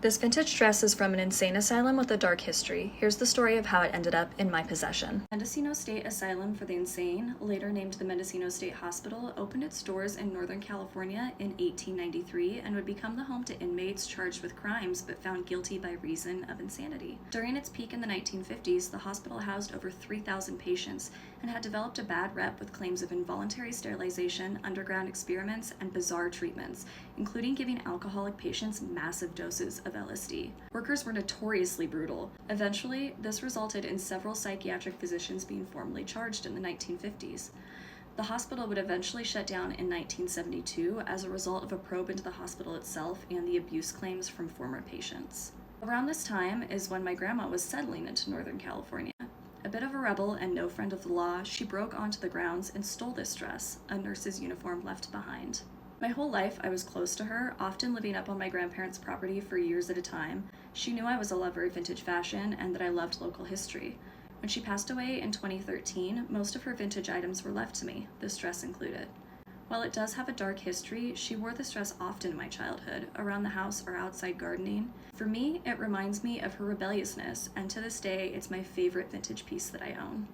This vintage dress is from an insane asylum with a dark history. Here's the story of how it ended up in my possession. Mendocino State Asylum for the Insane, later named the Mendocino State Hospital, opened its doors in Northern California in 1893 and would become the home to inmates charged with crimes but found guilty by reason of insanity. During its peak in the 1950s, the hospital housed over 3,000 patients and had developed a bad rep with claims of involuntary sterilization, underground experiments, and bizarre treatments, including giving alcoholic patients massive doses of LSD. Workers were notoriously brutal. Eventually, this resulted in several psychiatric physicians being formally charged in the 1950s. The hospital would eventually shut down in 1972 as a result of a probe into the hospital itself and the abuse claims from former patients. Around this time is when my grandma was settling into Northern California. A bit of a rebel and no friend of the law, she broke onto the grounds and stole this dress, a nurse's uniform left behind. My whole life, I was close to her, often living up on my grandparents' property for years at a time. She knew I was a lover of vintage fashion and that I loved local history. When she passed away in 2013, most of her vintage items were left to me, this dress included. While it does have a dark history, she wore this dress often in my childhood, around the house or outside gardening. For me, it reminds me of her rebelliousness, and to this day, it's my favorite vintage piece that I own.